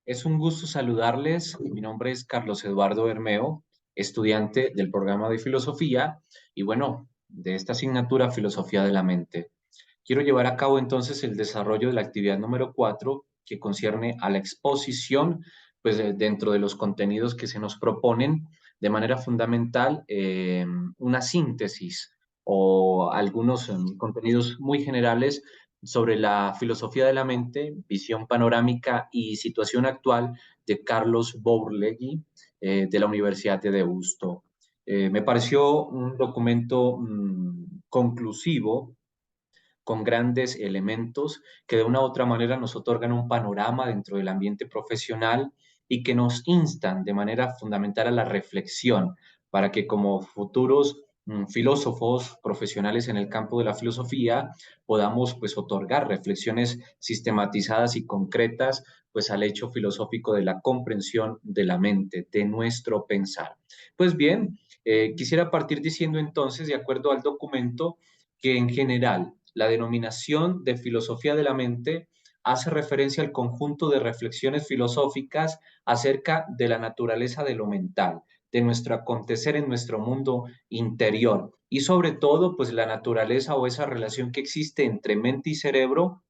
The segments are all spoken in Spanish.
Es un gusto saludarles. Mi nombre es Carlos Eduardo Bermeo, estudiante del programa de filosofía y bueno, de esta asignatura Filosofía de la Mente. Quiero llevar a cabo entonces el desarrollo de la actividad número 4 que concierne a la exposición, pues dentro de los contenidos que se nos proponen de manera fundamental, una síntesis o algunos contenidos muy generales sobre la filosofía de la mente, visión panorámica y situación actual de Carlos Bourlegui, de la Universidad de Deusto. Me pareció un documento conclusivo, con grandes elementos que de una u otra manera nos otorgan un panorama dentro del ambiente profesional y que nos instan de manera fundamental a la reflexión para que como futuros filósofos profesionales en el campo de la filosofía podamos pues otorgar reflexiones sistematizadas y concretas pues al hecho filosófico de la comprensión de la mente, de nuestro pensar. Pues bien, quisiera partir diciendo entonces, de acuerdo al documento, que en general la denominación de filosofía de la mente hace referencia al conjunto de reflexiones filosóficas acerca de la naturaleza de lo mental, de nuestro acontecer en nuestro mundo interior y sobre todo, pues la naturaleza o esa relación que existe entre mente y cerebro,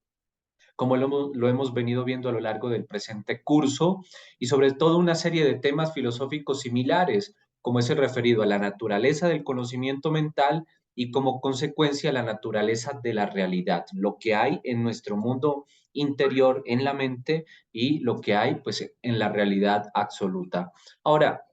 como lo hemos venido viendo a lo largo del presente curso, y sobre todo una serie de temas filosóficos similares, como es el referido a la naturaleza del conocimiento mental y como consecuencia la naturaleza de la realidad, lo que hay en nuestro mundo interior, en la mente, y lo que hay pues en la realidad absoluta. Ahora,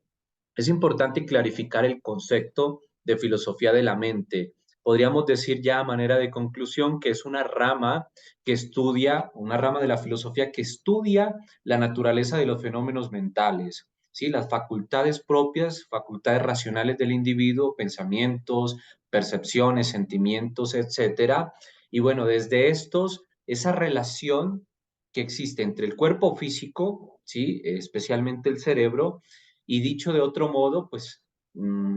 es importante clarificar el concepto de filosofía de la mente. Podríamos decir ya a manera de conclusión que es una rama que estudia, una rama de la filosofía que estudia la naturaleza de los fenómenos mentales, ¿sí? Las facultades propias, facultades racionales del individuo, pensamientos, percepciones, sentimientos, etcétera. Y bueno, desde estos, esa relación que existe entre el cuerpo físico, ¿sí? Especialmente el cerebro, y dicho de otro modo, pues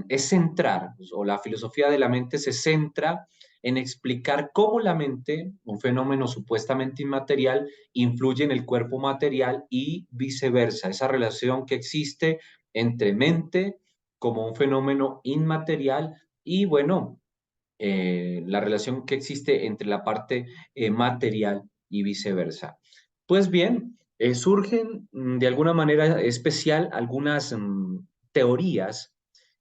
es centrar, o la filosofía de la mente se centra en explicar cómo la mente, un fenómeno supuestamente inmaterial, influye en el cuerpo material y viceversa, esa relación que existe entre mente como un fenómeno inmaterial y, bueno, la relación que existe entre la parte material y viceversa. Pues bien, surgen de alguna manera especial algunas teorías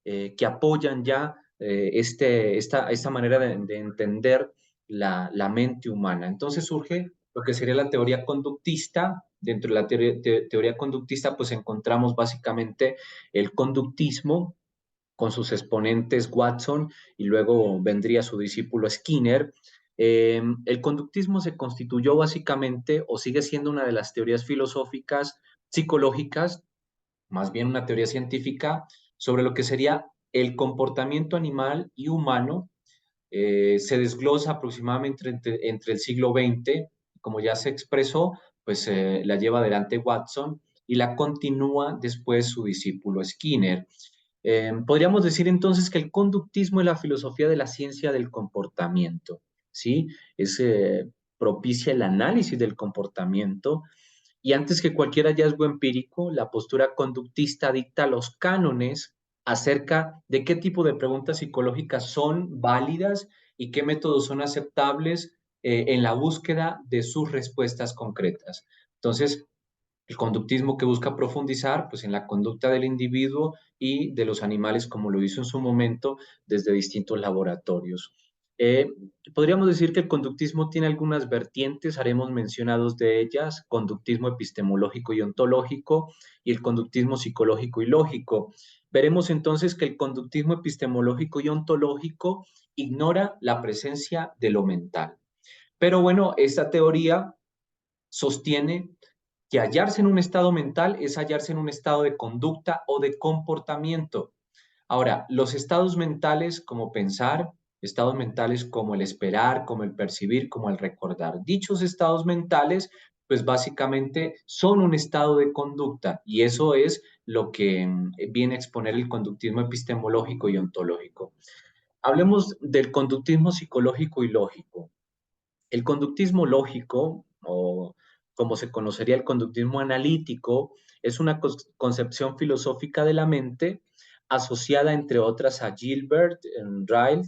que apoyan ya esta manera de entender la mente humana. Entonces surge lo que sería la teoría conductista. Dentro de la teoría conductista, pues encontramos básicamente el conductismo, con sus exponentes Watson y luego vendría su discípulo Skinner. El conductismo se constituyó básicamente o sigue siendo una de las teorías filosóficas psicológicas, más bien una teoría científica, sobre lo que sería el comportamiento animal y humano. Se desglosa aproximadamente entre el siglo XX, como ya se expresó, pues la lleva adelante Watson y la continúa después su discípulo Skinner. Podríamos decir entonces que el conductismo es la filosofía de la ciencia del comportamiento, ¿sí? Es, propicia el análisis del comportamiento y antes que cualquier hallazgo empírico, la postura conductista dicta los cánones acerca de qué tipo de preguntas psicológicas son válidas y qué métodos son aceptables en la búsqueda de sus respuestas concretas. Entonces, el conductismo que busca profundizar pues, en la conducta del individuo y de los animales, como lo hizo en su momento desde distintos laboratorios. Eh, Podríamos decir que el conductismo tiene algunas vertientes, haremos mencionados de ellas: conductismo epistemológico y ontológico y el conductismo psicológico y lógico. Veremos entonces que el conductismo epistemológico y ontológico ignora la presencia de lo mental. Pero bueno, esta teoría sostiene que hallarse en un estado mental es hallarse en un estado de conducta o de comportamiento. Ahora, los estados mentales como pensar, estados mentales como el esperar, como el percibir, como el recordar. Dichos estados mentales, pues básicamente son un estado de conducta y eso es lo que viene a exponer el conductismo epistemológico y ontológico. Hablemos del conductismo psicológico y lógico. El conductismo lógico o como se conocería el conductismo analítico, es una concepción filosófica de la mente asociada, entre otras, a Gilbert Ryle,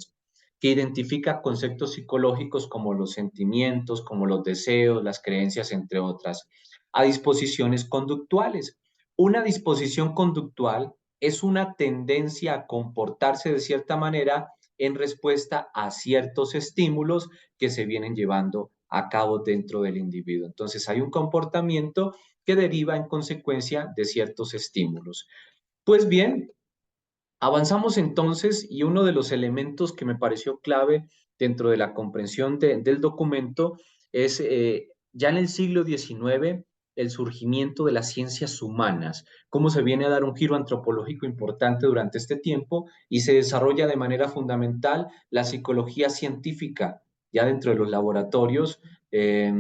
que identifica conceptos psicológicos como los sentimientos, como los deseos, las creencias, entre otras, a disposiciones conductuales. Una disposición conductual es una tendencia a comportarse de cierta manera en respuesta a ciertos estímulos que se vienen llevando a cabo dentro del individuo. Entonces hay un comportamiento que deriva en consecuencia de ciertos estímulos. Pues bien, avanzamos entonces y uno de los elementos que me pareció clave dentro de la comprensión del documento es ya en el siglo XIX el surgimiento de las ciencias humanas, cómo se viene a dar un giro antropológico importante durante este tiempo y se desarrolla de manera fundamental la psicología científica. Ya dentro de los laboratorios, eh,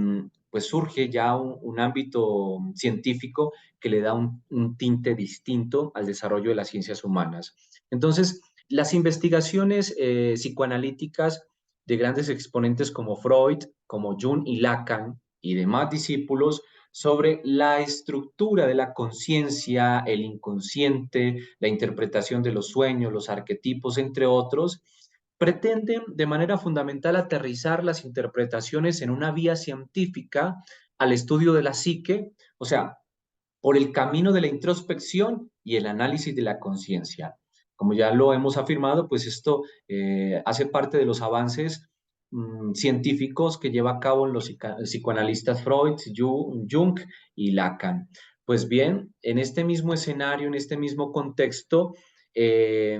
pues surge ya un ámbito científico que le da un tinte distinto al desarrollo de las ciencias humanas. Entonces, las investigaciones psicoanalíticas de grandes exponentes como Freud, como Jung y Lacan y demás discípulos sobre la estructura de la conciencia, el inconsciente, la interpretación de los sueños, los arquetipos, entre otros, pretenden de manera fundamental aterrizar las interpretaciones en una vía científica al estudio de la psique, o sea, por el camino de la introspección y el análisis de la conciencia. Como ya lo hemos afirmado, pues esto hace parte de los avances científicos que lleva a cabo los psicoanalistas Freud, Jung y Lacan. Pues bien, en este mismo escenario, en este mismo contexto, eh,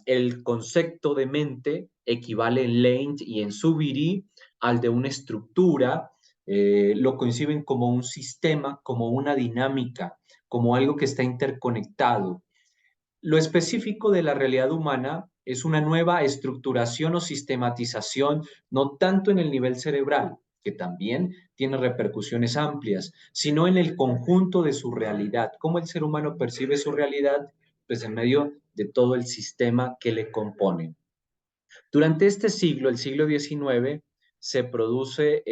el concepto de mente equivale en Leint y en Zubiri al de una estructura, lo conciben como un sistema, como una dinámica, como algo que está interconectado. Lo específico de la realidad humana es una nueva estructuración o sistematización, no tanto en el nivel cerebral, que también tiene repercusiones amplias, sino en el conjunto de su realidad, cómo el ser humano percibe su realidad, pues en medio de todo el sistema que le compone. Durante este siglo, el siglo XIX, se produce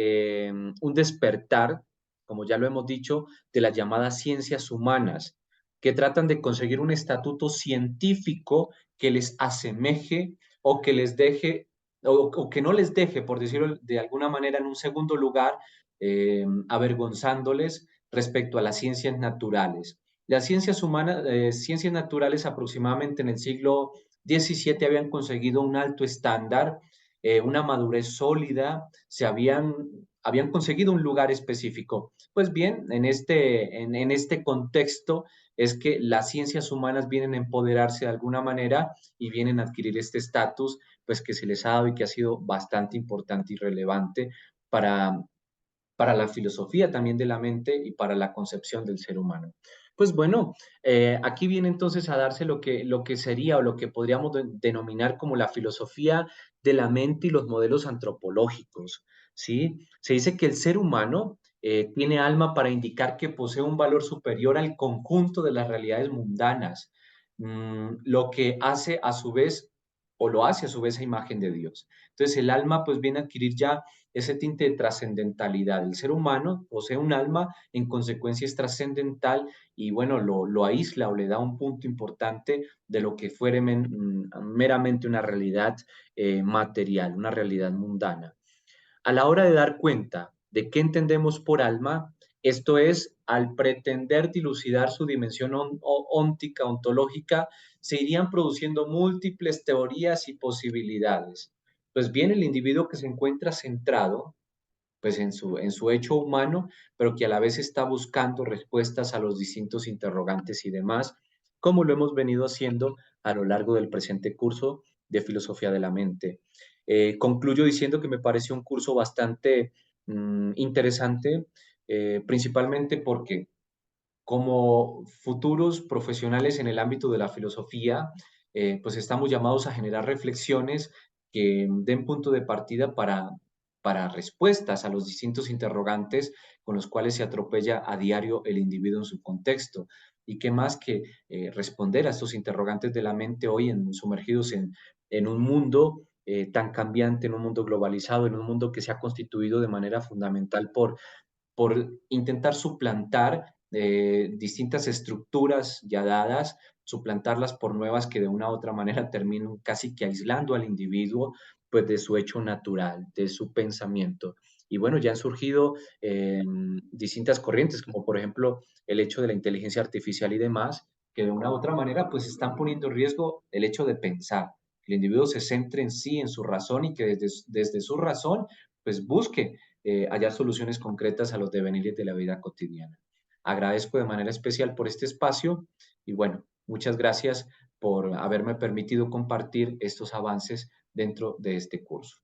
un despertar, como ya lo hemos dicho, de las llamadas ciencias humanas, que tratan de conseguir un estatuto científico que les asemeje o que les deje, o que no les deje, por decirlo de alguna manera, en un segundo lugar, avergonzándoles respecto a las ciencias naturales. Las ciencias humanas, ciencias naturales aproximadamente en el siglo 17 habían conseguido un alto estándar, una madurez sólida, habían conseguido un lugar específico. Pues bien, en este contexto es que las ciencias humanas vienen a empoderarse de alguna manera y vienen a adquirir este estatus, pues que se les ha dado y que ha sido bastante importante y relevante para, para la filosofía también de la mente y para la concepción del ser humano. Pues bueno, aquí viene entonces a darse lo que sería o lo que podríamos denominar como la filosofía de la mente y los modelos antropológicos, ¿sí? Se dice que el ser humano tiene alma para indicar que posee un valor superior al conjunto de las realidades mundanas, lo que hace a su vez, o lo hace a su vez a imagen de Dios. Entonces el alma pues viene a adquirir ya ese tinte de trascendentalidad. El ser humano posee un alma, en consecuencia es trascendental y bueno, lo aísla o le da un punto importante de lo que fuera meramente una realidad material, una realidad mundana. A la hora de dar cuenta de qué entendemos por alma, esto es, al pretender dilucidar su dimensión óntica, ontológica, se irían produciendo múltiples teorías y posibilidades. Pues bien, el individuo que se encuentra centrado pues en su hecho humano, pero que a la vez está buscando respuestas a los distintos interrogantes y demás, como lo hemos venido haciendo a lo largo del presente curso de Filosofía de la Mente. Concluyo diciendo que me pareció un curso bastante interesante, principalmente porque como futuros profesionales en el ámbito de la filosofía, pues estamos llamados a generar reflexiones que den punto de partida para respuestas a los distintos interrogantes con los cuales se atropella a diario el individuo en su contexto. Y qué más que responder a estos interrogantes de la mente hoy sumergidos en un mundo tan cambiante, en un mundo globalizado, en un mundo que se ha constituido de manera fundamental por intentar suplantar distintas estructuras ya dadas, suplantarlas por nuevas que de una u otra manera terminan casi que aislando al individuo pues de su hecho natural, de su pensamiento. Y bueno, ya han surgido distintas corrientes, como por ejemplo el hecho de la inteligencia artificial y demás, que de una u otra manera pues están poniendo en riesgo el hecho de pensar, que el individuo se centre en sí, en su razón y que desde su razón pues busque hallar soluciones concretas a los devenires de la vida cotidiana. Agradezco de manera especial por este espacio y bueno, muchas gracias por haberme permitido compartir estos avances dentro de este curso.